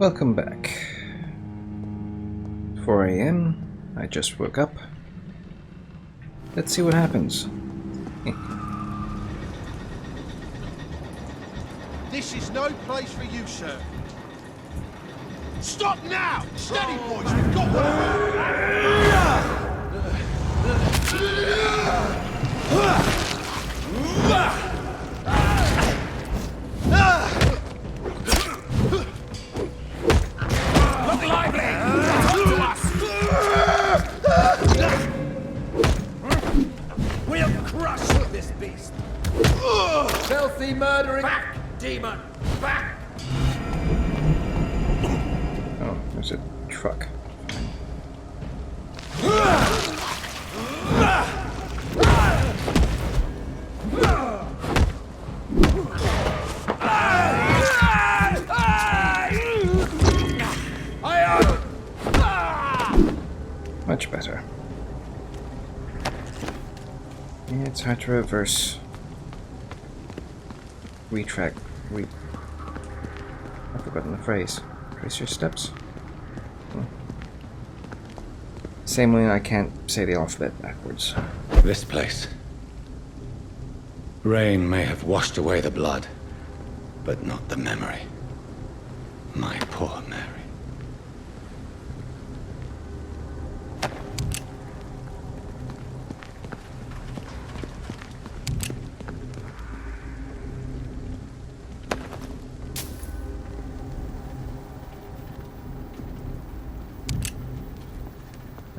Welcome back. 4 a.m. I just woke up. Let's see what happens. This is no place for you, sir. Stop now! Steady, boys, we've got Look lively! Come to us! We'll crush this beast! Filthy murdering... Back, demon! Back! Oh, there's a truck. Much better. Yeah, it's hard to reverse. I've forgotten the phrase. Trace your steps? Same way I can't say the alphabet backwards. This place. Rain may have washed away the blood, but not the memory. My poor Mary.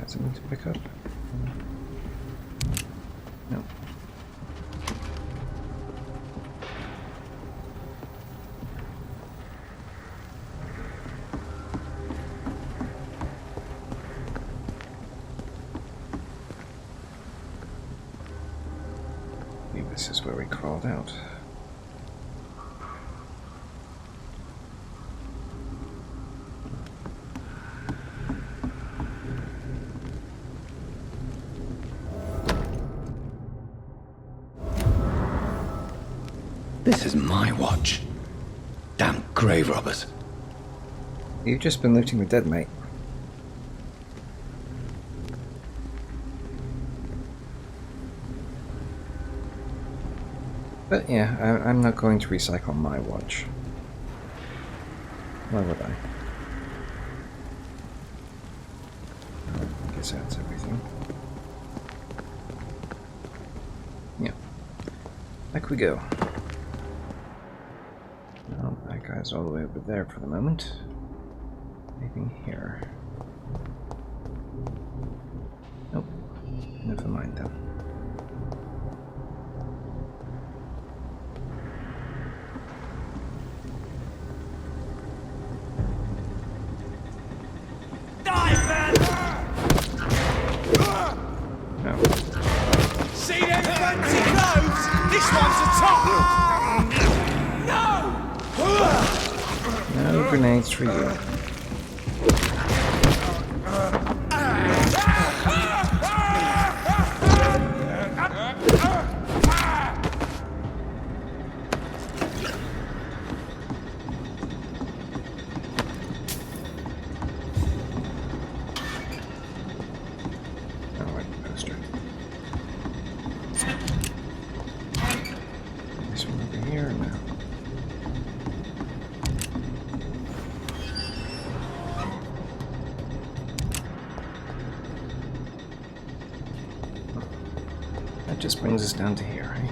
Something to pick up? No. Maybe this is where we crawled out. This is my watch. Damn grave robbers. You've just been looting the dead, mate. But yeah, I'm not going to recycle my watch. Why would I? I guess that's everything. Yeah. Back we go. Well, that guy's all the way over there for the moment. Anything here? Nope. Never mind then. No. See them fancy clothes? This one's a top! No grenades for you. This one over here now. That just brings us down to here, right?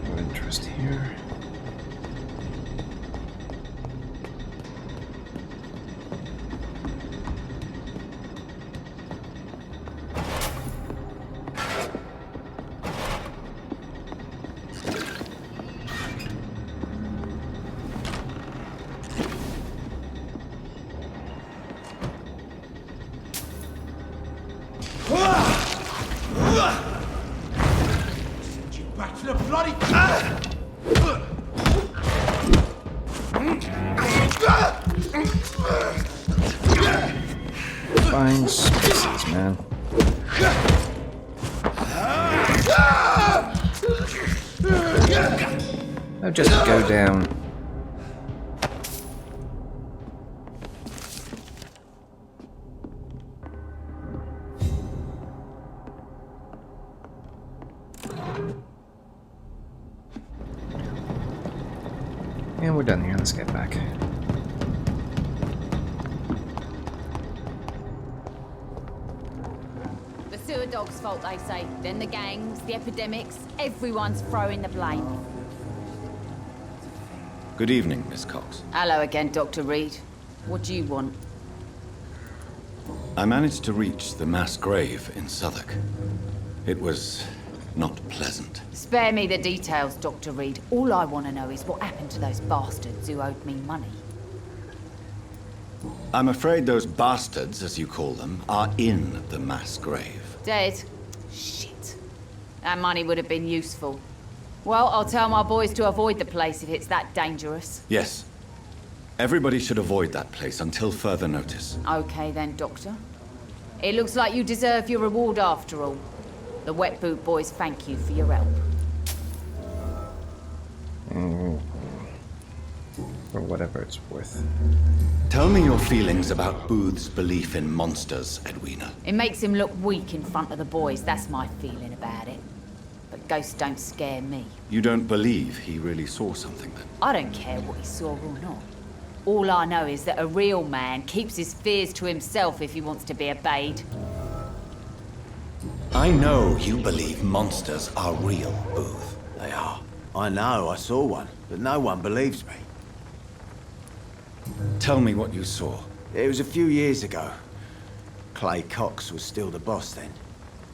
No interest here. Back to the bloody... Fine spaces, man. Oh, just go down. And we're done here. Let's get back. The sewer dog's fault, they say. Then the gangs, the epidemics, everyone's throwing the blame. Good evening, Miss Cox. Hello again, Dr. Reid. What do you want? I managed to reach the mass grave in Southwark. It was not pleasant. Spare me the details, Dr. Reid. All I want to know is what happened to those bastards who owed me money. I'm afraid those bastards, as you call them, are in the mass grave. Dead? Shit. That money would have been useful. Well, I'll tell my boys to avoid the place if it's that dangerous. Yes. Everybody should avoid that place until further notice. Okay then, Doctor. It looks like you deserve your reward after all. The Wet Boot Boys thank you for your help. For whatever it's worth. Tell me your feelings about Booth's belief in monsters, Edwina. It makes him look weak in front of the boys, that's my feeling about it. But ghosts don't scare me. You don't believe he really saw something then? I don't care what he saw or not. All I know is that a real man keeps his fears to himself if he wants to be obeyed. I know you believe monsters are real, Booth. They are. I know, I saw one, but no one believes me. Tell me what you saw. It was a few years ago. Clay Cox was still the boss then.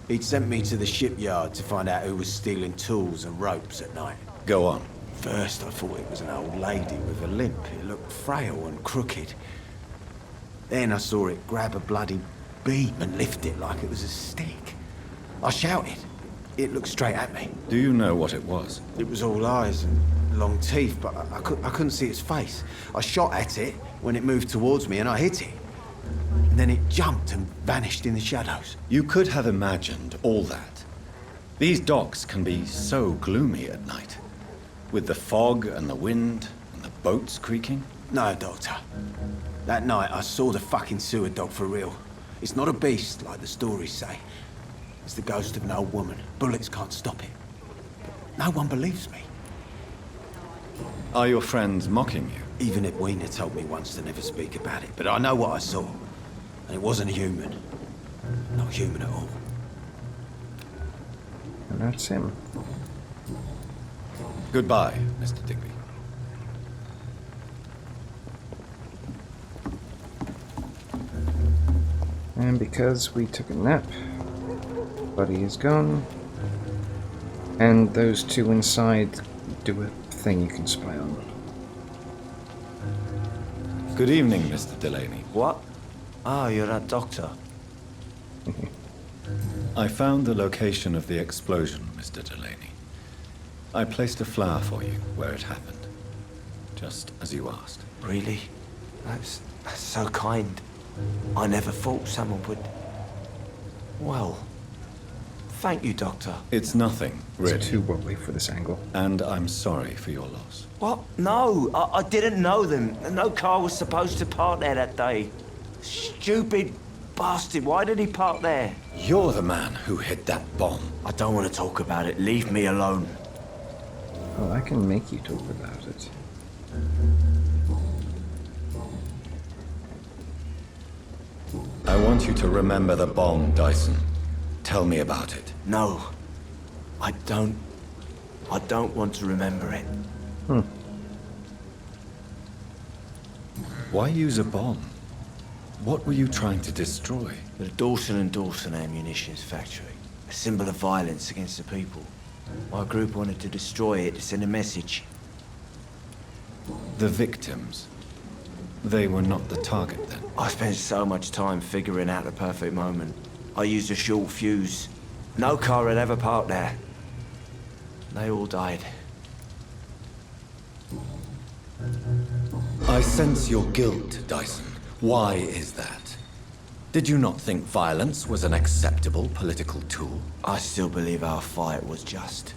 He'd sent me to the shipyard to find out who was stealing tools and ropes at night. Go on. First, I thought it was an old lady with a limp. It looked frail and crooked. Then I saw it grab a bloody beam and lift it like it was a stick. I shouted. It looked straight at me. Do you know what it was? It was all eyes and long teeth, but I couldn't see its face. I shot at it when it moved towards me and I hit it. And then it jumped and vanished in the shadows. You could have imagined all that. These docks can be so gloomy at night. With the fog and the wind and the boats creaking. No, Doctor. That night I saw the fucking sewer dog for real. It's not a beast like the stories say. It's the ghost of an old woman. Bullets can't stop it. But no one believes me. Are your friends mocking you? Even Edwina told me once to never speak about it, but I know what I saw. And it wasn't human. Not human at all. And that's him. Goodbye, Mr. Digby. And because we took a nap, Buddy is gone. And those two inside do a thing you can spy on. Good evening, Mr. Delaney. What? Ah, you're that doctor. I found the location of the explosion, Mr. Delaney. I placed a flower for you where it happened, just as you asked. Really? That's so kind. I never thought someone would... Well, thank you, Doctor. It's nothing, really. It's too wobbly for this angle. And I'm sorry for your loss. What? No, I didn't know them. No car was supposed to park there that day. Stupid bastard, why did he park there? You're the man who hid that bomb. I don't want to talk about it. Leave me alone. Oh, I can make you talk about it. I want you to remember the bomb, Dyson. Tell me about it. No, I don't want to remember it. Why use a bomb? What were you trying to destroy? The Dawson & Dawson ammunitions factory. A symbol of violence against the people. My group wanted to destroy it to send a message. The victims. They were not the target then. I spent so much time figuring out the perfect moment. I used a short fuse. No car had ever parked there. They all died. I sense your guilt, Dyson. Why is that? Did you not think violence was an acceptable political tool? I still believe our fight was just.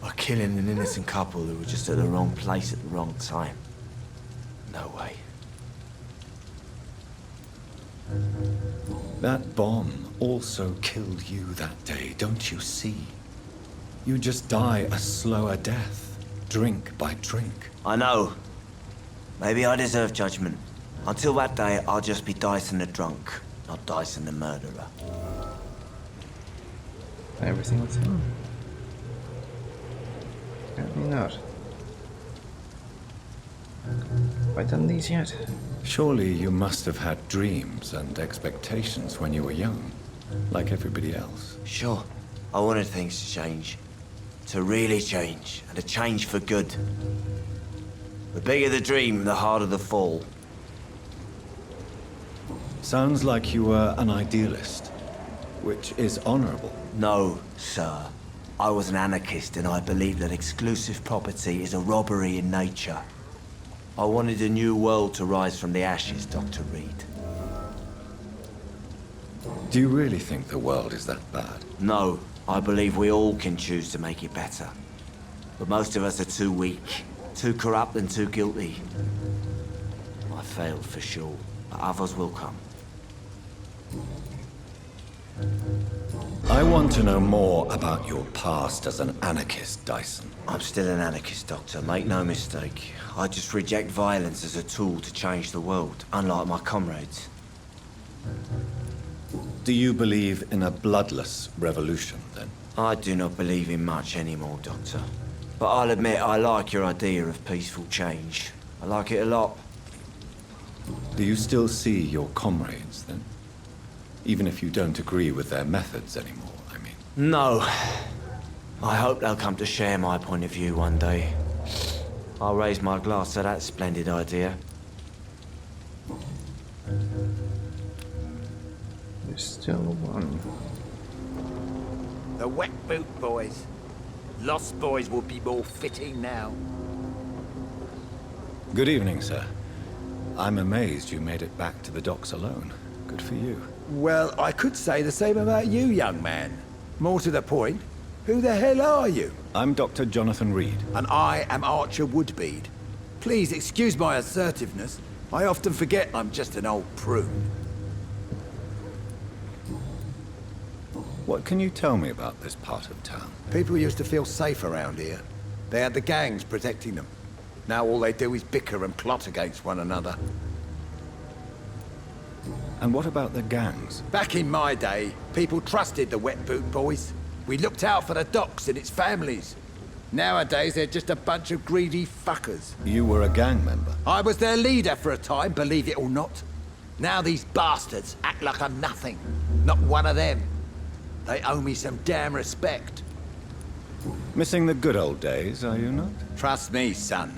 By killing an innocent couple who were just at the wrong place at the wrong time. No way. That bomb also killed you that day, don't you see? You just die a slower death, drink by drink. I know. Maybe I deserve judgment. Until that day, I'll just be Dyson the drunk, not Dyson the murderer. Everything with him? Apparently not. Have I done these yet? Surely you must have had dreams and expectations when you were young, like everybody else. Sure, I wanted things to change. To really change, and to change for good. The bigger the dream, the harder the fall. Sounds like you were an idealist, which is honorable. No, sir. I was an anarchist and I believed that exclusive property is a robbery in nature. I wanted a new world to rise from the ashes, Dr. Reid. Do you really think the world is that bad? No, I believe we all can choose to make it better. But most of us are too weak, too corrupt and too guilty. I failed for sure, but others will come. I want to know more about your past as an anarchist, Dyson. I'm still an anarchist, Doctor, make no mistake. I just reject violence as a tool to change the world, unlike my comrades. Do you believe in a bloodless revolution, then? I do not believe in much anymore, Doctor. But I'll admit I like your idea of peaceful change. I like it a lot. Do you still see your comrades, then? Even if you don't agree with their methods anymore, I mean. No. I hope they'll come to share my point of view one day. I'll raise my glass to that splendid idea. There's still one. The wet boot boys. Lost boys would be more fitting now. Good evening, sir. I'm amazed you made it back to the docks alone. Good for you. Well, I could say the same about you, young man. More to the point, who the hell are you? I'm Dr. Jonathan Reid. And I am Archer Woodbead. Please excuse my assertiveness. I often forget I'm just an old prune. What can you tell me about this part of town? People used to feel safe around here. They had the gangs protecting them. Now all they do is bicker and plot against one another. And what about the gangs? Back in my day, people trusted the wet boot boys. We looked out for the docks and its families. Nowadays, they're just a bunch of greedy fuckers. You were a gang member. I was their leader for a time, believe it or not. Now these bastards act like I'm nothing. Not one of them. They owe me some damn respect. Missing the good old days, are you not? Trust me, son.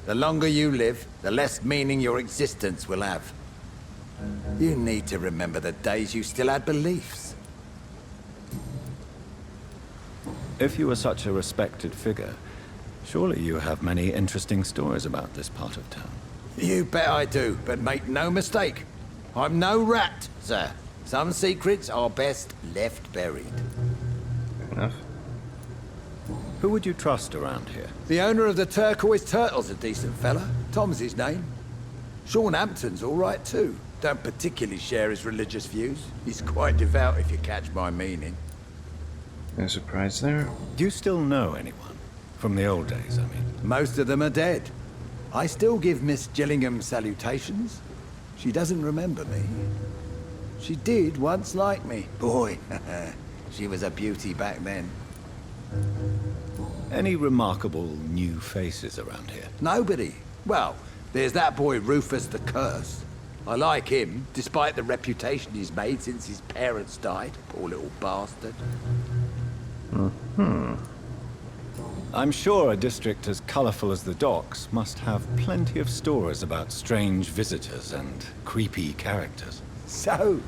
The longer you live, the less meaning your existence will have. You need to remember the days you still had beliefs. If you were such a respected figure, surely you have many interesting stories about this part of town. You bet I do, but make no mistake. I'm no rat, sir. Some secrets are best left buried. Fair enough. Who would you trust around here? The owner of the Turquoise Turtle's a decent fella. Tom's his name. Sean Hampton's all right too. Don't particularly share his religious views. He's quite devout, if you catch my meaning. No surprise there. Do you still know anyone? From the old days, I mean. Most of them are dead. I still give Miss Gillingham salutations. She doesn't remember me. She did once like me. Boy, she was a beauty back then. Any remarkable new faces around here? Nobody. Well, there's that boy Rufus the Curse. I like him, despite the reputation he's made since his parents died. Poor little bastard. I'm sure a district as colorful as the docks must have plenty of stories about strange visitors and creepy characters. So,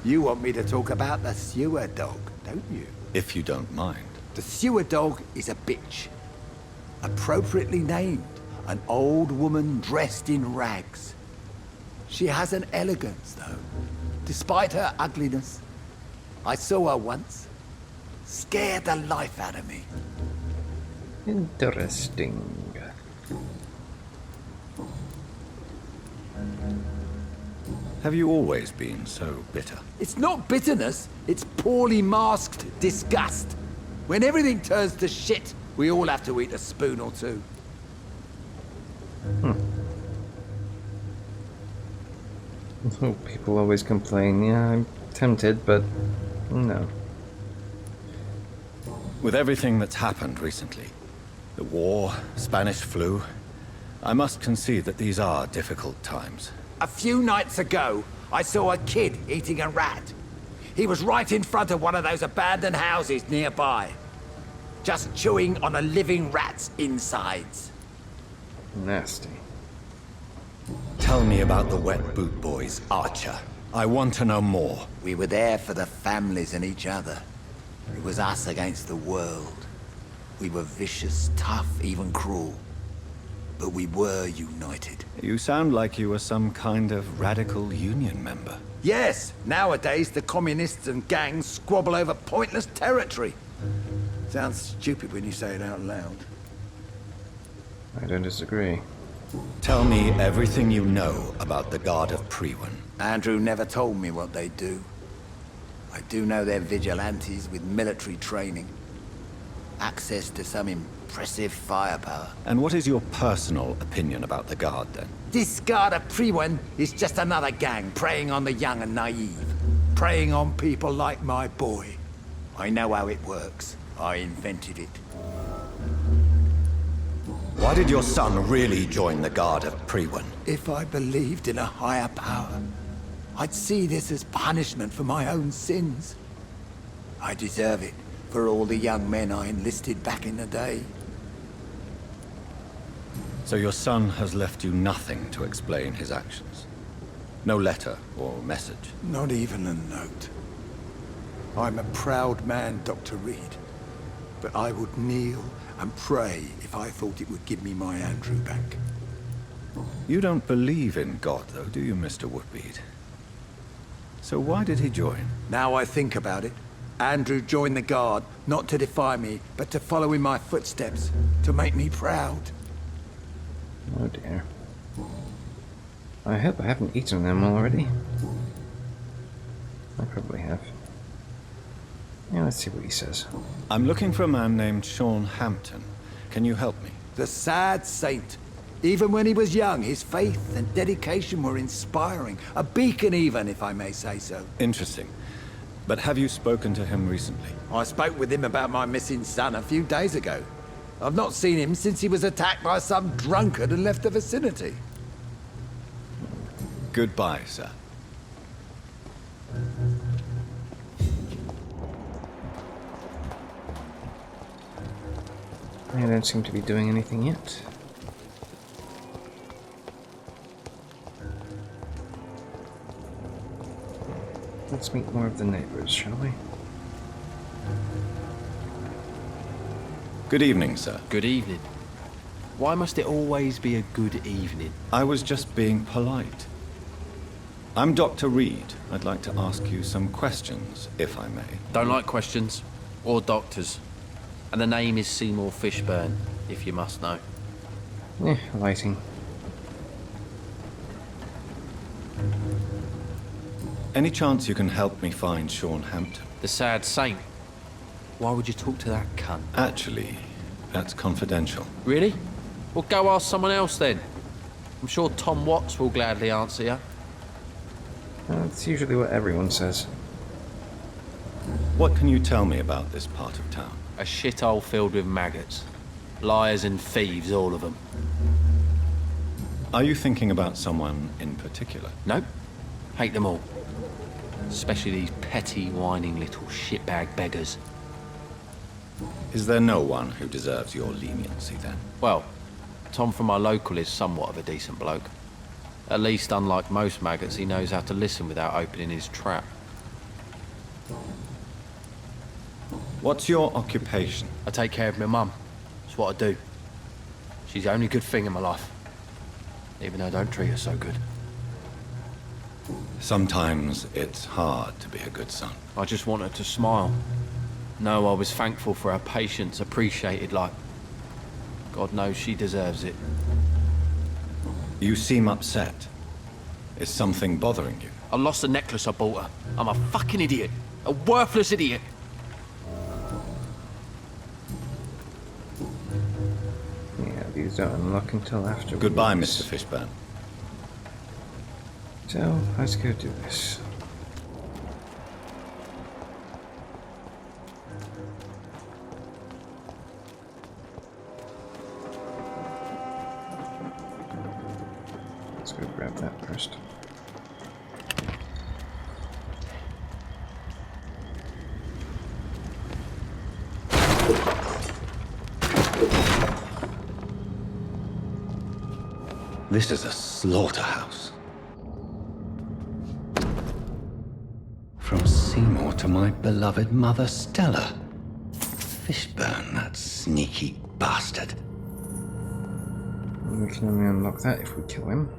you want me to talk about the sewer dog, don't you? If you don't mind. The sewer dog is a bitch. Appropriately named. An old woman dressed in rags. She has an elegance, though, despite her ugliness. I saw her once. Scared the life out of me. Interesting. Have you always been so bitter? It's not bitterness, it's poorly masked disgust. When everything turns to shit, we all have to eat a spoon or two. Oh, people always complain. Yeah, I'm tempted, but no. With everything that's happened recently, the war, Spanish flu, I must concede that these are difficult times. A few nights ago, I saw a kid eating a rat. He was right in front of one of those abandoned houses nearby, just chewing on a living rat's insides. Nasty. Tell me about the Wet Boot Boys, Archer. I want to know more. We were there for the families and each other. It was us against the world. We were vicious, tough, even cruel. But we were united. You sound like you were some kind of radical union member. Yes, nowadays the communists and gangs squabble over pointless territory. Sounds stupid when you say it out loud. I don't disagree. Tell me everything you know about the Guard of Priwen. Andrew never told me what they do. I do know they're vigilantes with military training. Access to some impressive firepower. And what is your personal opinion about the Guard, then? This Guard of Priwen is just another gang preying on the young and naive. Preying on people like my boy. I know how it works. I invented it. Why did your son really join the Guard of Priwen? If I believed in a higher power, I'd see this as punishment for my own sins. I deserve it for all the young men I enlisted back in the day. So your son has left you nothing to explain his actions? No letter or message? Not even a note. I'm a proud man, Dr. Reid. But I would kneel and pray if I thought it would give me my Andrew back. You don't believe in God, though, do you, Mr. Woodbead? So why did he join? Now I think about it, Andrew joined the Guard, not to defy me, but to follow in my footsteps, to make me proud. Oh dear. I hope I haven't eaten them already. I probably have. Yeah, let's see what he says. I'm looking for a man named Sean Hampton. Can you help me? The sad saint. Even when he was young, his faith and dedication were inspiring. A beacon even, if I may say so. Interesting. But have you spoken to him recently? I spoke with him about my missing son a few days ago. I've not seen him since he was attacked by some drunkard and left the vicinity. Goodbye, sir. I don't seem to be doing anything yet. Let's meet more of the neighbors, shall we? Good evening, sir. Good evening. Why must it always be a good evening? I was just being polite. I'm Dr. Reid. I'd like to ask you some questions, if I may. Don't like questions. Or doctors. And the name is Seymour Fishburne, if you must know. Lighting. Any chance you can help me find Sean Hampton? The sad saint. Why would you talk to that cunt? Actually, that's confidential. Really? Well, go ask someone else then. I'm sure Tom Watts will gladly answer you. That's usually what everyone says. What can you tell me about this part of town? A shithole filled with maggots. Liars and thieves, all of them. Are you thinking about someone in particular? Nope. Hate them all. Especially these petty, whining little shitbag beggars. Is there no one who deserves your leniency, then? Well, Tom from our local is somewhat of a decent bloke. At least, unlike most maggots, he knows how to listen without opening his trap. What's your occupation? I take care of my mum. That's what I do. She's the only good thing in my life. Even though I don't treat her so good. Sometimes it's hard to be a good son. I just want her to smile. Know I was thankful for her patience, appreciated like God knows she deserves it. You seem upset. Is something bothering you? I lost the necklace I bought her. I'm a fucking idiot. A worthless idiot. Yeah, these don't unlock until after. Goodbye, Mr. Fishburne. So, let's go do this. Let's go grab that first. This is a slaughterhouse. From Seymour to my beloved mother, Stella. Fishburne, that sneaky bastard. And we can only unlock that if we kill him.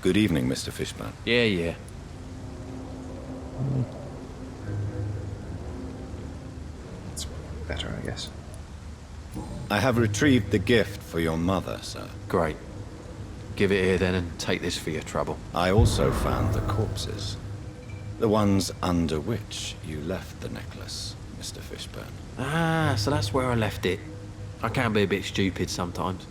Good evening, Mr. Fishburne. Yeah. It's better, I guess. I have retrieved the gift for your mother, sir. Great. Give it here then and take this for your trouble. I also found the corpses. The ones under which you left the necklace, Mr. Fishburne. Ah, so that's where I left it. I can be a bit stupid sometimes.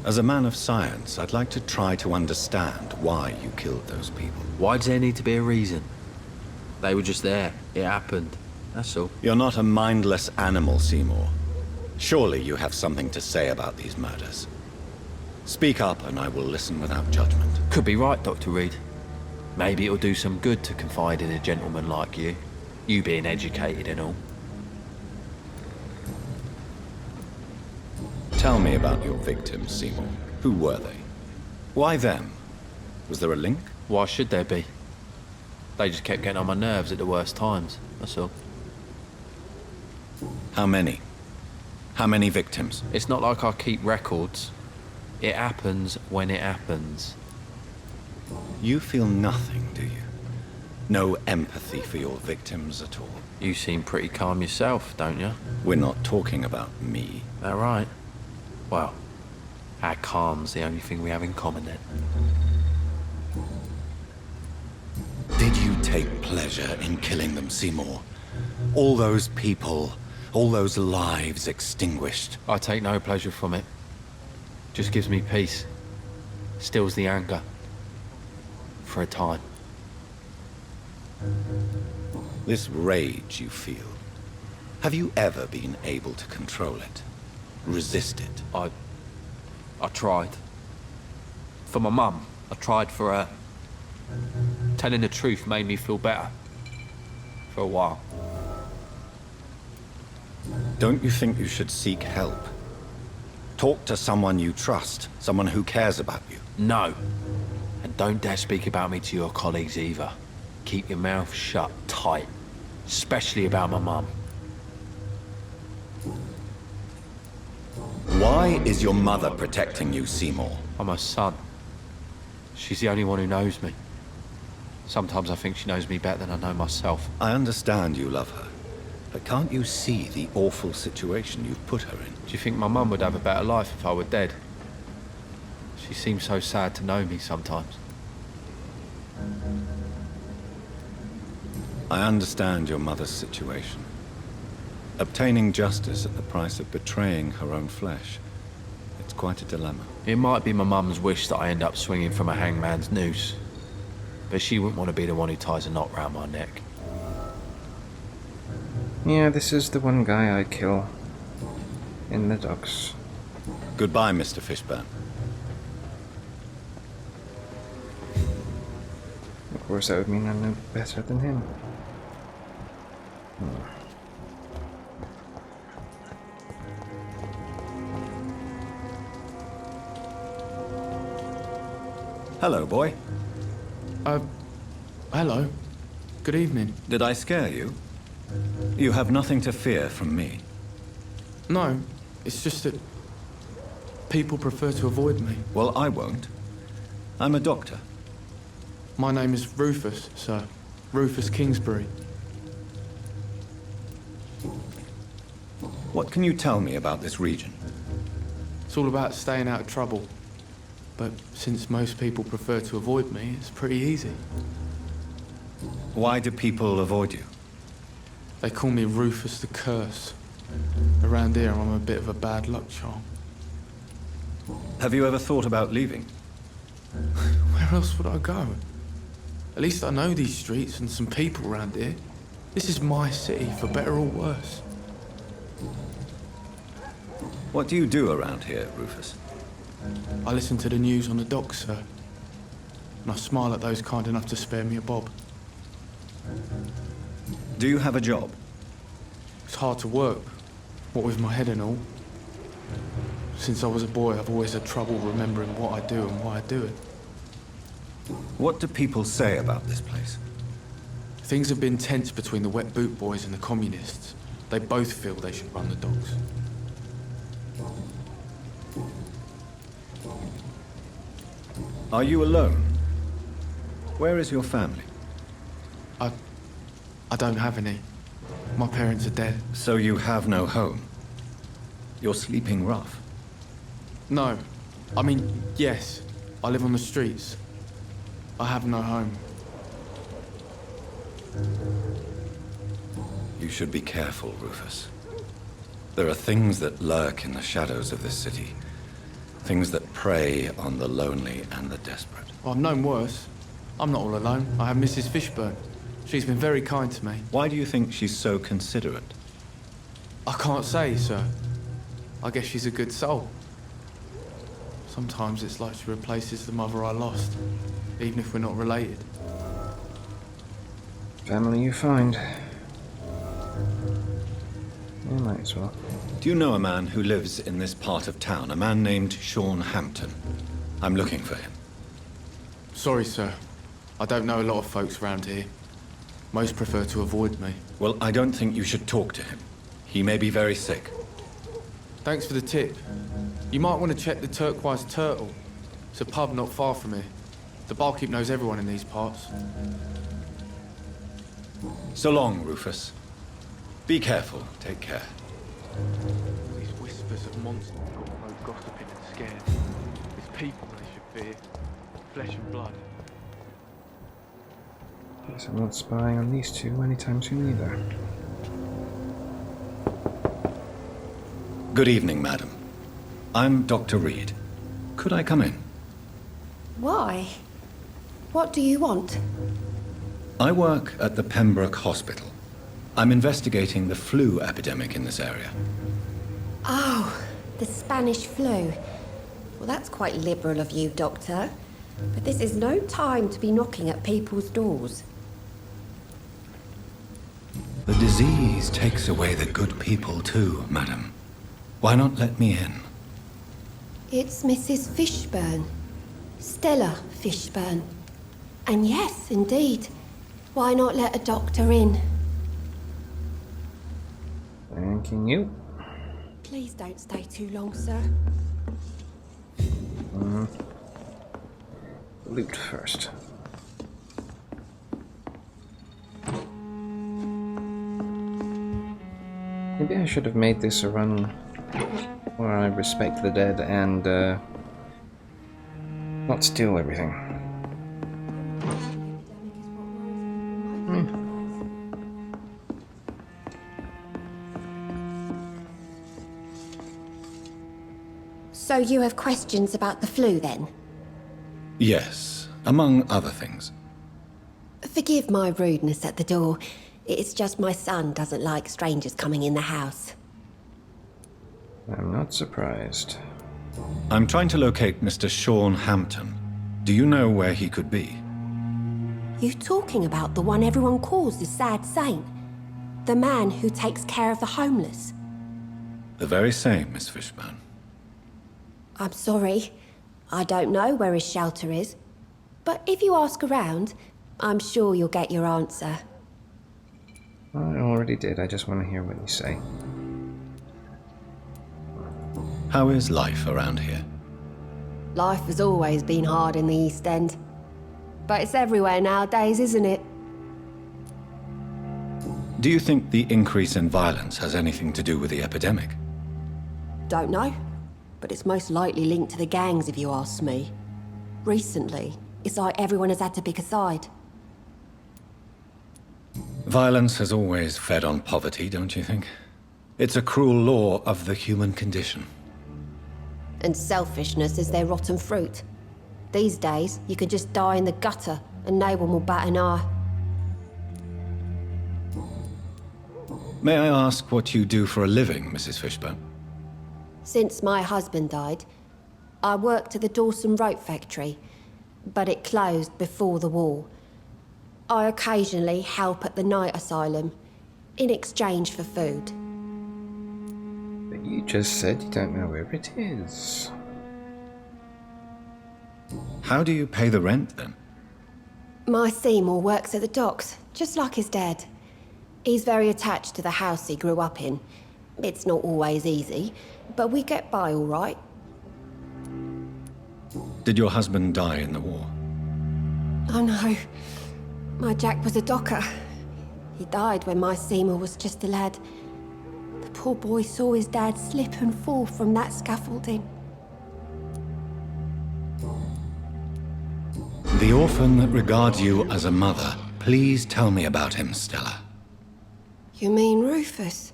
As a man of science, I'd like to try to understand why you killed those people. Why does there need to be a reason? They were just there. It happened. That's all. You're not a mindless animal, Seymour. Surely you have something to say about these murders. Speak up and I will listen without judgment. Could be right, Dr. Reid. Maybe it'll do some good to confide in a gentleman like you. You being educated and all. Tell me about your victims, Seymour. Who were they? Why them? Was there a link? Why should there be? They just kept getting on my nerves at the worst times, that's all. How many? How many victims? It's not like I keep records. It happens when it happens. You feel nothing, do you? No empathy for your victims at all? You seem pretty calm yourself, don't you? We're not talking about me. All right. Well, our calm's the only thing we have in common then. Did you take pleasure in killing them, Seymour? All those people, all those lives extinguished. I take no pleasure from it. Just gives me peace. Stills the anger. For a time. This rage you feel, have you ever been able to control it? Resist it? I tried. For my mum, I tried for her. Telling the truth made me feel better. For a while. Don't you think you should seek help? Talk to someone you trust, someone who cares about you. No. And don't dare speak about me to your colleagues either. Keep your mouth shut tight. Especially about my mum. Why is your mother protecting you, Seymour? I'm her son. She's the only one who knows me. Sometimes I think she knows me better than I know myself. I understand you love her, but can't you see the awful situation you've put her in? Do you think my mum would have a better life if I were dead? She seems so sad to know me sometimes. I understand your mother's situation. Obtaining justice at the price of betraying her own flesh. It's quite a dilemma. It might be my mum's wish that I end up swinging from a hangman's noose. But she wouldn't want to be the one who ties a knot round my neck. Yeah, this is the one guy I kill. In the docks. Goodbye, Mr. Fishburne. Of course, that would mean I'm no better than him. Hello, boy. Hello. Good evening. Did I scare you? You have nothing to fear from me. No, it's just that people prefer to avoid me. Well, I won't. I'm a doctor. My name is Rufus, sir. Rufus Kingsbury. What can you tell me about this region? It's all about staying out of trouble. But since most people prefer to avoid me, it's pretty easy. Why do people avoid you? They call me Rufus the Curse. Around here, I'm a bit of a bad luck charm. Have you ever thought about leaving? Where else would I go? At least I know these streets and some people around here. This is my city, for better or worse. What do you do around here, Rufus? I listen to the news on the docks, sir. And I smile at those kind enough to spare me a bob. Do you have a job? It's hard to work, what with my head and all. Since I was a boy, I've always had trouble remembering what I do and why I do it. What do people say about this place? Things have been tense between the wet boot boys and the communists. They both feel they should run the docks. Are you alone? Where is your family? I don't have any. My parents are dead. So you have no home? You're sleeping rough? No. I mean, yes. I live on the streets. I have no home. You should be careful, Rufus. There are things that lurk in the shadows of this city. Things that prey on the lonely and the desperate. I've known worse. I'm not all alone. I have Mrs. Fishburne. She's been very kind to me. Why do you think she's so considerate? I can't say, sir. I guess she's a good soul. Sometimes it's like she replaces the mother I lost, even if we're not related. Family you find. You might as well. Do you know a man who lives in this part of town? A man named Sean Hampton. I'm looking for him. Sorry, sir. I don't know a lot of folks around here. Most prefer to avoid me. Well, I don't think you should talk to him. He may be very sick. Thanks for the tip. You might want to check the Turquoise Turtle. It's a pub not far from here. The barkeep knows everyone in these parts. So long, Rufus. Be careful. Take care. These whispers of monsters got no gossiping and scared. It's people they should fear. Flesh and blood. Guess I'm not spying on these two anytime soon either. Good evening, madam. I'm Dr. Reid. Could I come in? Why? What do you want? I work at the Pembroke Hospital. I'm investigating the flu epidemic in this area. Oh, the Spanish flu. Well, that's quite liberal of you, Doctor. But this is no time to be knocking at people's doors. The disease takes away the good people too, madam. Why not let me in? It's Mrs. Fishburne. Stella Fishburne. And yes, indeed. Why not let a doctor in? Thanking you. Please don't stay too long, sir. Loot first. Maybe I should have made this a run where I respect the dead and not steal everything. So you have questions about the flu, then? Yes, among other things. Forgive my rudeness at the door. It's just my son doesn't like strangers coming in the house. I'm not surprised. I'm trying to locate Mr. Sean Hampton. Do you know where he could be? You talking about the one everyone calls the sad saint? The man who takes care of the homeless? The very same, Miss Fishburne. I'm sorry. I don't know where his shelter is. But if you ask around, I'm sure you'll get your answer. I already did. I just want to hear what you say. How is life around here? Life has always been hard in the East End. But it's everywhere nowadays, isn't it? Do you think the increase in violence has anything to do with the epidemic? Don't know. But it's most likely linked to the gangs, if you ask me. Recently, it's like everyone has had to pick a side. Violence has always fed on poverty, don't you think? It's a cruel law of the human condition. And selfishness is their rotten fruit. These days, you can just die in the gutter and no one will bat an eye. May I ask what you do for a living, Mrs. Fishburne? Since my husband died, I worked at the Dawson Rope factory, but it closed before the war. I occasionally help at the night asylum, in exchange for food. But you just said you don't know where it is. How do you pay the rent, then? My Seymour works at the docks, just like his dad. He's very attached to the house he grew up in. It's not always easy, but we get by all right. Did your husband die in the war? Oh no. My Jack was a docker. He died when my Seymour was just a lad. The poor boy saw his dad slip and fall from that scaffolding. The orphan that regards you as a mother. Please tell me about him, Stella. You mean Rufus?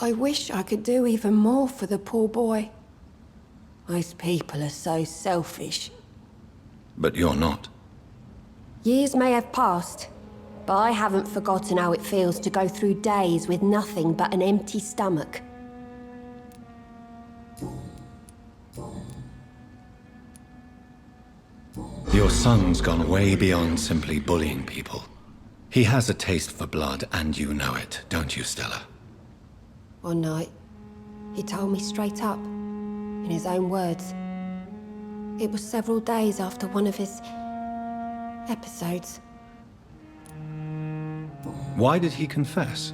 I wish I could do even more for the poor boy. Most people are so selfish. But you're not. Years may have passed, but I haven't forgotten how it feels to go through days with nothing but an empty stomach. Your son's gone way beyond simply bullying people. He has a taste for blood, and you know it, don't you, Stella? One night, he told me straight up, in his own words. It was several days after one of his episodes. Why did he confess?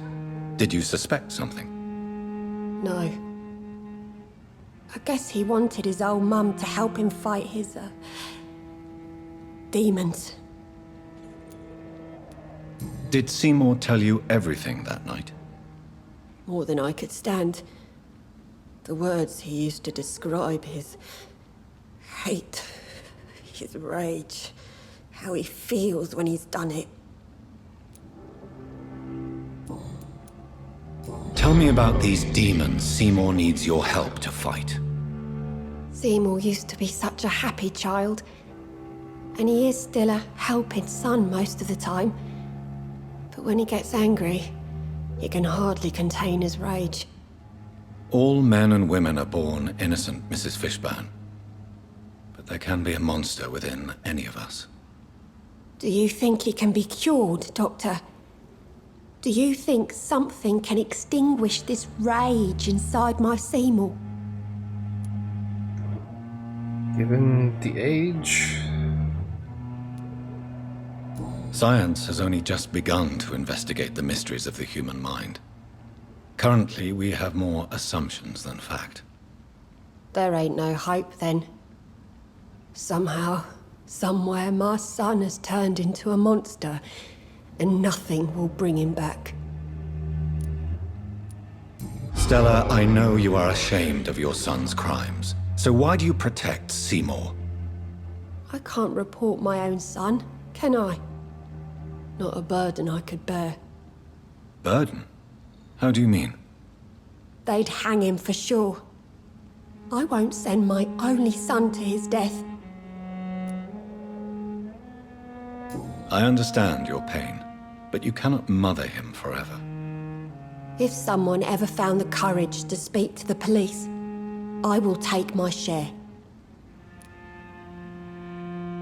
Did you suspect something? No. I guess he wanted his old mum to help him fight his, demons. Did Seymour tell you everything that night? More than I could stand. The words he used to describe his hate, his rage, how he feels when he's done it. Tell me about these demons Seymour needs your help to fight. Seymour used to be such a happy child. And he is still a helping son most of the time. But when he gets angry, he can hardly contain his rage. All men and women are born innocent, Mrs. Fishburne. But there can be a monster within any of us. Do you think he can be cured, Doctor? Do you think something can extinguish this rage inside my Seymour? Given the age... Science has only just begun to investigate the mysteries of the human mind. Currently, we have more assumptions than fact. There ain't no hope, then. Somehow, somewhere, my son has turned into a monster, and nothing will bring him back. Stella, I know you are ashamed of your son's crimes. So why do you protect Seymour? I can't report my own son, can I? Not a burden I could bear. Burden? How do you mean? They'd hang him for sure. I won't send my only son to his death. I understand your pain, but you cannot mother him forever. If someone ever found the courage to speak to the police, I will take my share.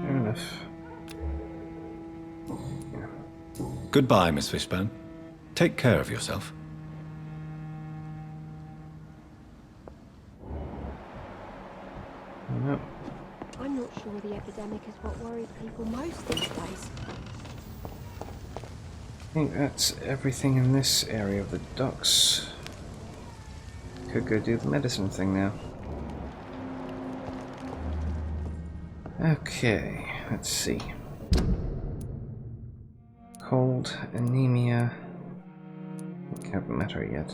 Fair enough. Goodbye, Miss Fishburne. Take care of yourself. No. I'm not sure the epidemic is what worries people most these days. I think that's everything in this area of the docks. Could go do the medicine thing now. Okay, let's see. Cold, anemia. Can't matter yet.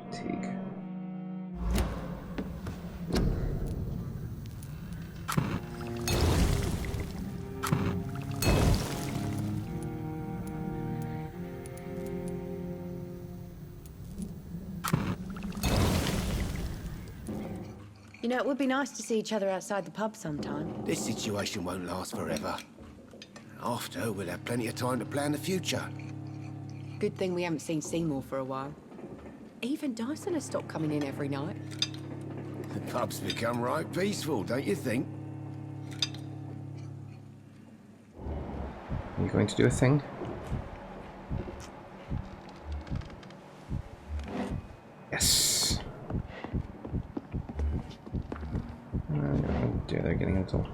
Fatigue. You know, it would be nice to see each other outside the pub sometime. This situation won't last forever. After, we'll have plenty of time to plan the future. Good thing we haven't seen Seymour for a while. Even Dyson has stopped coming in every night. The pub's become right peaceful, don't you think? Are you going to do a thing? Yes. Oh dear, they're getting a little.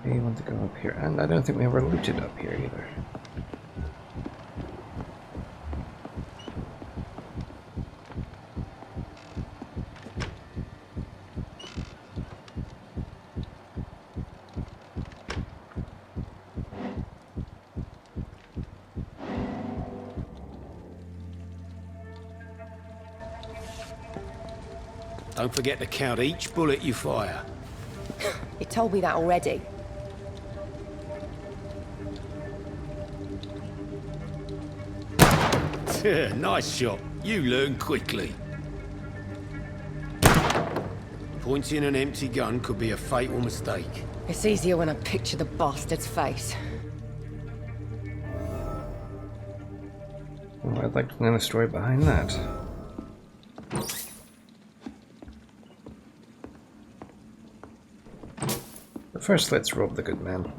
We want to go up here, and I don't think we ever looted up here either. Don't forget to count each bullet you fire. You told me that already. Nice shot. You learn quickly. Pointing an empty gun could be a fatal mistake. It's easier when I picture the bastard's face. Well, I'd like to know the story behind that. But first, let's rob the good man.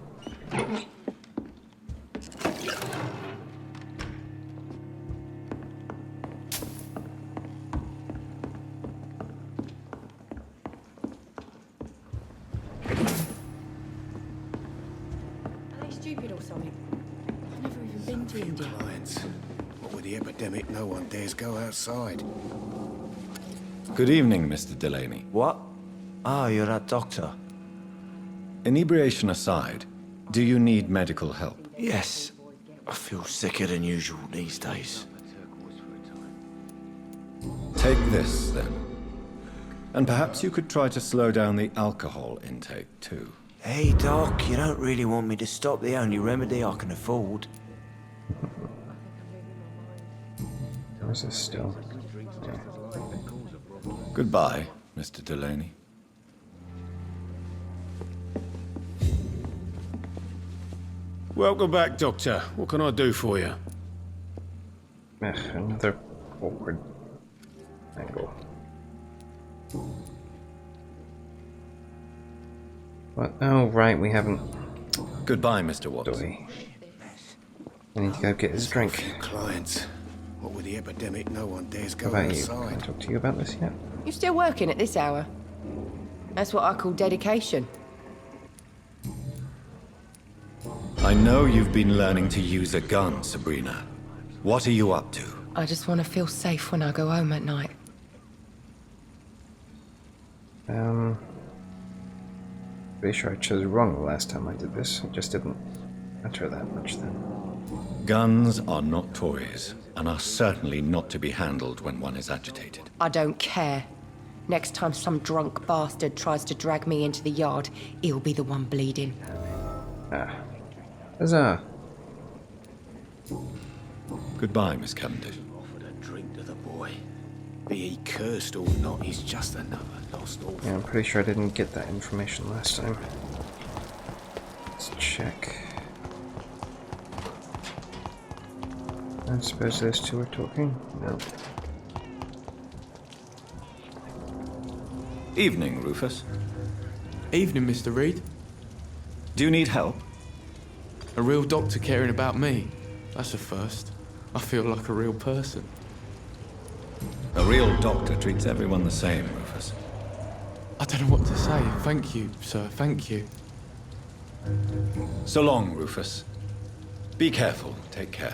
Are they stupid or something? I've never even been to India. Clients. What with the epidemic, no one dares go outside. Good evening, Mr. Delaney. What? Ah, you're that doctor. Inebriation aside, do you need medical help? Yes. I feel sicker than usual these days. Take this, then. And perhaps you could try to slow down the alcohol intake, too. Hey, Doc, you don't really want me to stop the only remedy I can afford. Where's this still? Goodbye, Mr. Delaney. Welcome back, Doctor. What can I do for you? Another awkward angle. What? Oh, right, we haven't. Goodbye, Mr. Watson. Do we? I need to go get his drink. Clients. What with the epidemic, no one dares go How about you? Can I outside. talk to you about this yet? You still working at this hour? That's what I call dedication. I know you've been learning to use a gun, Sabrina. What are you up to? I just want to feel safe when I go home at night. Pretty sure I chose wrong the last time I did this. It just didn't matter that much then. Guns are not toys, and are certainly not to be handled when one is agitated. I don't care. Next time some drunk bastard tries to drag me into the yard, he'll be the one bleeding. Ah. Huzzah. Goodbye, Miss Cavendish. Offered a drink to the boy. Be he cursed or not, he's just another lost orphan. Yeah, I'm pretty sure I didn't get that information last time. Let's check. I suppose those two are talking? No. Evening, Rufus. Evening, Mr. Reid. Do you need help? A real doctor caring about me. That's a first. I feel like a real person. A real doctor treats everyone the same, Rufus. I don't know what to say. Thank you, sir. Thank you. So long, Rufus. Be careful. Take care.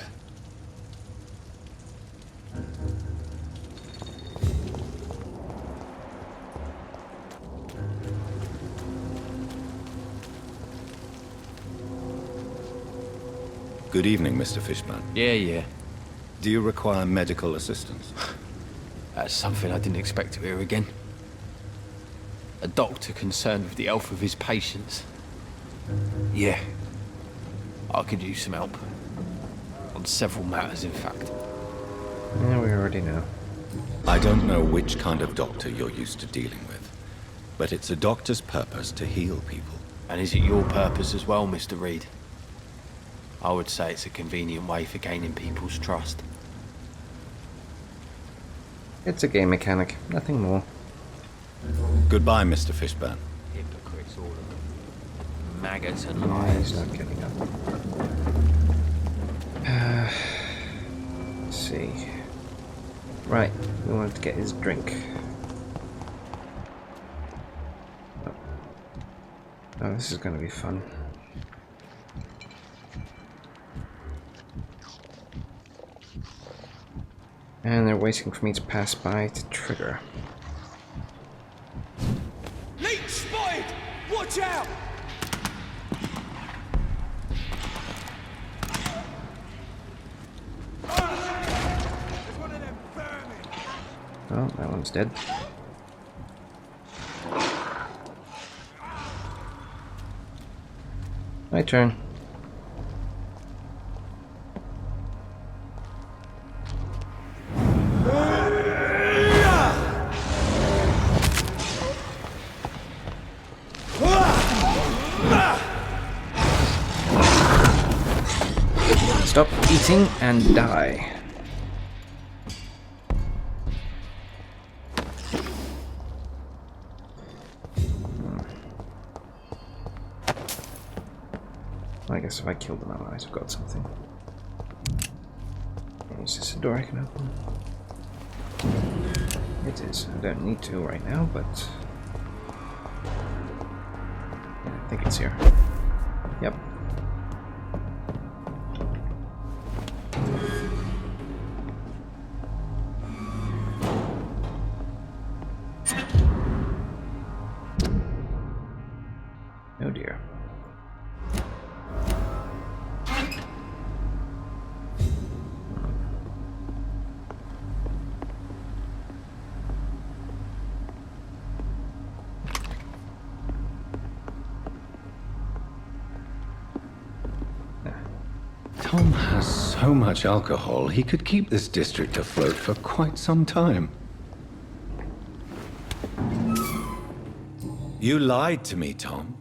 Good evening, Mr. Fishburne. Yeah. Do you require medical assistance? That's something I didn't expect to hear again. A doctor concerned with the health of his patients. Yeah. I could use some help. On several matters, in fact. Yeah, we already know. I don't know which kind of doctor you're used to dealing with, but it's a doctor's purpose to heal people. And is it your purpose as well, Mr. Reid? I would say it's a convenient way for gaining people's trust. It's a game mechanic, nothing more. Goodbye, Mr. Fishburne. Hypocrites, all of them. Maggots and Yeah, liars. he's not getting up. Let's see. Right, we wanted to get his drink. Oh, this is going to be fun. And they're waiting for me to pass by to trigger. Leech spotted! Watch out! Oh, that one's dead. My turn. Stop eating and die. I guess if I killed them, I might have got something. Is this a door I can open? It is. I don't need to right now, but I think it's here. Yep. Oh dear. Tom has so much alcohol, he could keep this district afloat for quite some time. You lied to me, Tom.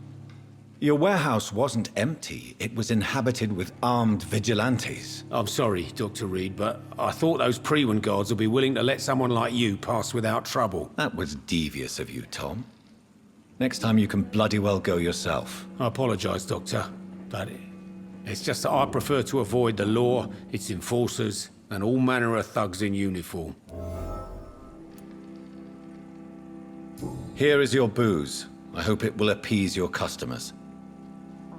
Your warehouse wasn't empty. It was inhabited with armed vigilantes. I'm sorry, Dr. Reid, but I thought those Prewen guards would be willing to let someone like you pass without trouble. That was devious of you, Tom. Next time you can bloody well go yourself. I apologize, Doctor, but it's just that I prefer to avoid the law, its enforcers, and all manner of thugs in uniform. Here is your booze. I hope it will appease your customers.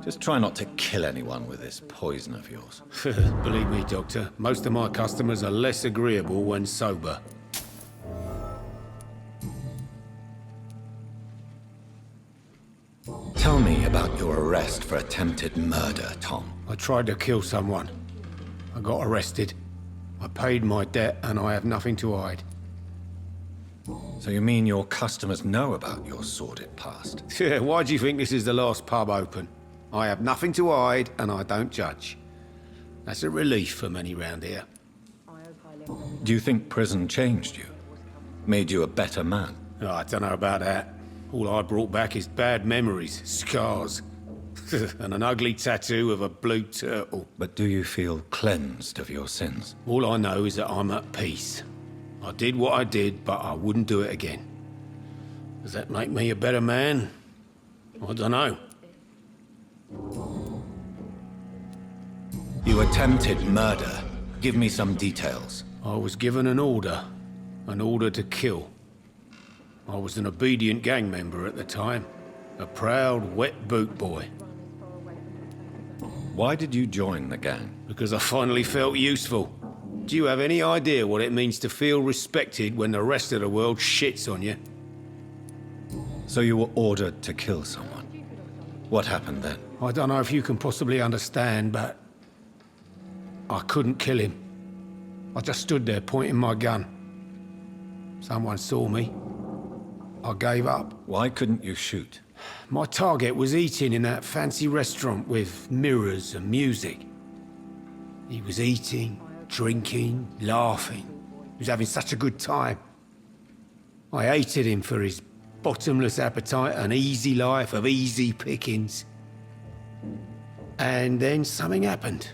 Just try not to kill anyone with this poison of yours. Believe me, Doctor, most of my customers are less agreeable when sober. Tell me about your arrest for attempted murder, Tom. I tried to kill someone. I got arrested. I paid my debt and I have nothing to hide. So you mean your customers know about your sordid past? Yeah, why do you think this is the last pub open? I have nothing to hide and I don't judge. That's a relief for many round here. Do you think prison changed you? Made you a better man? Oh, I don't know about that. All I brought back is bad memories, scars, and an ugly tattoo of a blue turtle. But do you feel cleansed of your sins? All I know is that I'm at peace. I did what I did, but I wouldn't do it again. Does that make me a better man? I don't know. You attempted murder. Give me some details. I was given an order to kill. I was an obedient gang member at the time, a proud, wet boot boy. Why did you join the gang? Because I finally felt useful. Do you have any idea what it means to feel respected when the rest of the world shits on you? So you were ordered to kill someone. What happened then? I don't know if you can possibly understand, but I couldn't kill him. I just stood there pointing my gun. Someone saw me. I gave up. Why couldn't you shoot? My target was eating in that fancy restaurant with mirrors and music. He was eating, drinking, laughing. He was having such a good time. I hated him for his bottomless appetite and easy life of easy pickings. And then something happened.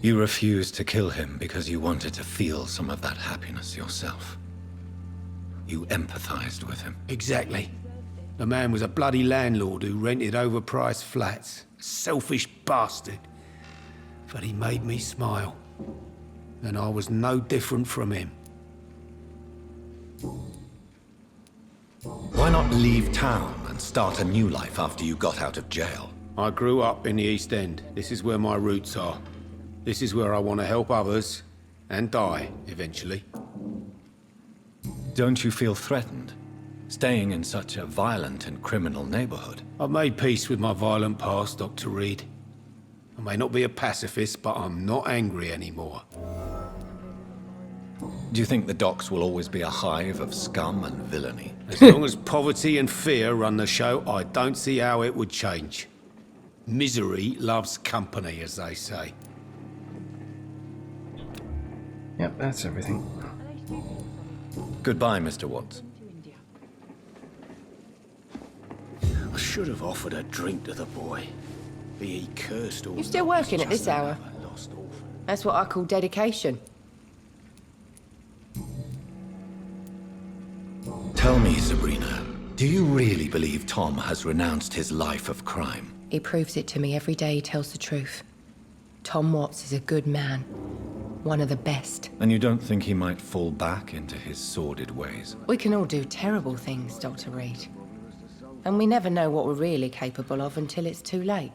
You refused to kill him because you wanted to feel some of that happiness yourself. You empathized with him. Exactly. The man was a bloody landlord who rented overpriced flats. A selfish bastard. But he made me smile. And I was no different from him. Why not leave town and start a new life after you got out of jail? I grew up in the East End. This is where my roots are. This is where I want to help others and die, eventually. Don't you feel threatened, staying in such a violent and criminal neighborhood? I've made peace with my violent past, Dr. Reid. I may not be a pacifist, but I'm not angry anymore. Do you think the docks will always be a hive of scum and villainy? As long as poverty and fear run the show, I don't see how it would change. Misery loves company, as they say. Yep, that's everything. Goodbye, Mr. Watts. I should have offered a drink to the boy. Be he cursed or You still not, working at just this hour? another lost orphan. That's what I call dedication. Tell me, Sabrina, do you really believe Tom has renounced his life of crime? He proves it to me every day he tells the truth. Tom Watts is a good man. One of the best. And you don't think he might fall back into his sordid ways? We can all do terrible things, Dr. Reid. And we never know what we're really capable of until it's too late.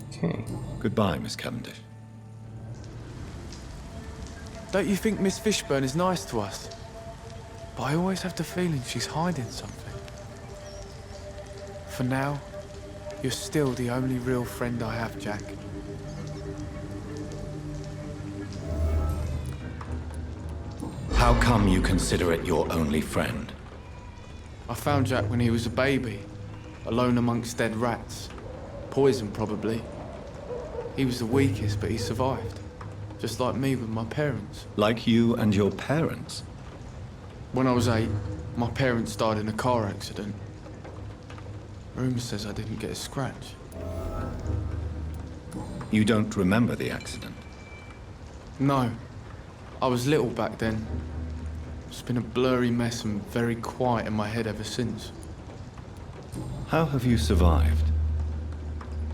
Okay. Goodbye, Miss Cavendish. Don't you think Miss Fishburne is nice to us? But I always have the feeling she's hiding something. For now, you're still the only real friend I have, Jack. How come you consider it your only friend? I found Jack when he was a baby, alone amongst dead rats. Poison, probably. He was the weakest, but he survived. Just like me with my parents. Like you and your parents? When I was 8, my parents died in a car accident. Rumour says I didn't get a scratch. You don't remember the accident? No. I was little back then. It's been a blurry mess and very quiet in my head ever since. How have you survived?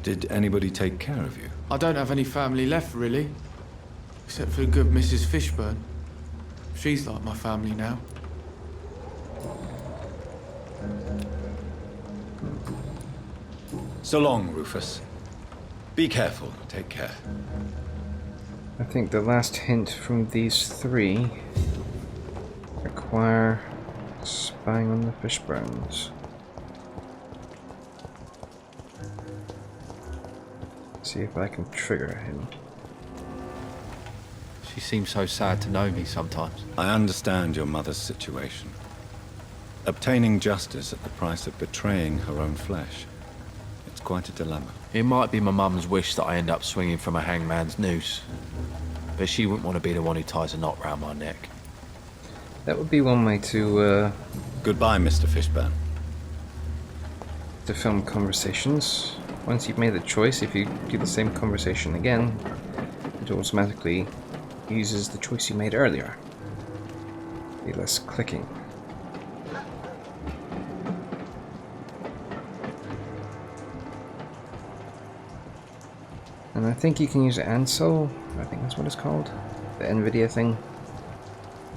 Did anybody take care of you? I don't have any family left, really. Except for the good Mrs. Fishburne. She's like my family now. So long, Rufus. Be careful. Take care. I think the last hint from these three require spying on the Fishburnes. See if I can trigger him. She seems so sad to know me sometimes. I understand your mother's situation. Obtaining justice at the price of betraying her own flesh. It's quite a dilemma. It might be my mum's wish that I end up swinging from a hangman's noose. But she wouldn't want to be the one who ties a knot round my neck. That would be one way to Goodbye, Mr. Fishburne. film conversations. Once you've made the choice, if you do the same conversation again, it automatically uses the choice you made earlier. Be less clicking. And I think you can use Ansel. I think that's what it's called. The NVIDIA thing.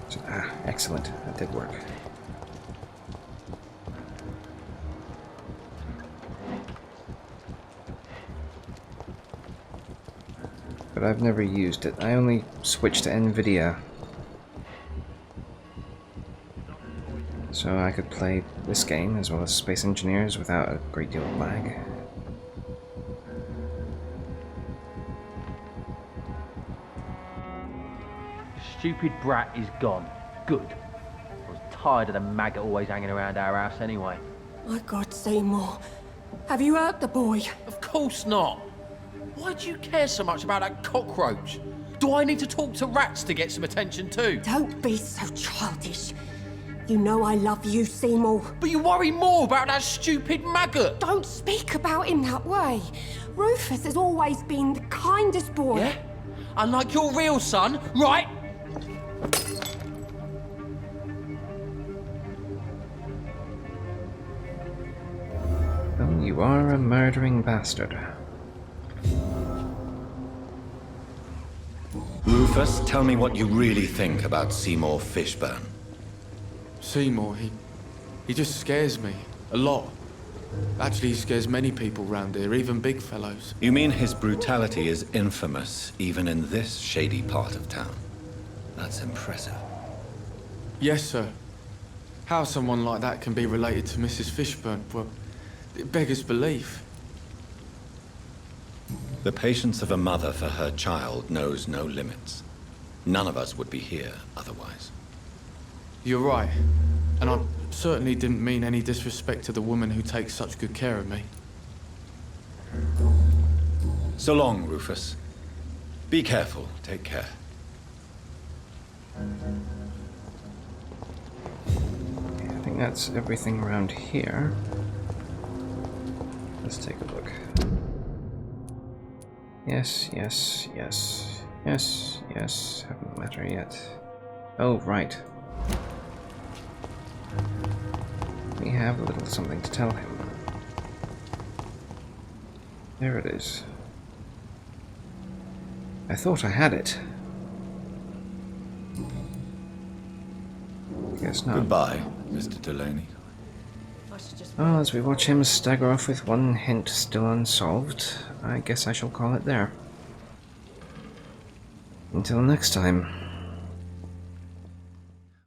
So, excellent. That did work. but I've never used it. I only switched to NVIDIA, so I could play this game as well as Space Engineers without a great deal of lag. Stupid brat is gone. Good. I was tired of the maggot always hanging around our house anyway. My God, Seymour. Have you hurt the boy? Of course not. Why do you care so much about that cockroach? Do I need to talk to rats to get some attention too? Don't be so childish. You know I love you, Seymour. But you worry more about that stupid maggot. Don't speak about him that way. Rufus has always been the kindest boy. Yeah? Unlike your real son, right? Oh, you are a murdering bastard. Rufus, tell me what you really think about Seymour Fishburne. Seymour, he just scares me. A lot. Actually, he scares many people round here, even big fellows. You mean his brutality is infamous, even in this shady part of town? That's impressive. Yes, sir. How someone like that can be related to Mrs. Fishburne, well, it beggars belief. The patience of a mother for her child knows no limits. None of us would be here otherwise. You're right. And I certainly didn't mean any disrespect to the woman who takes such good care of me. So long, Rufus. Be careful. Take care. I think that's everything around here. Let's take a look. Yes, yes, yes, yes, yes. Haven't met her yet. Oh, right. We have a little something to tell him. There it is. I thought I had it. Guess not. Goodbye, Mr. Delaney. Well, as we watch him stagger off with one hint still unsolved, I guess I shall call it there. Until next time.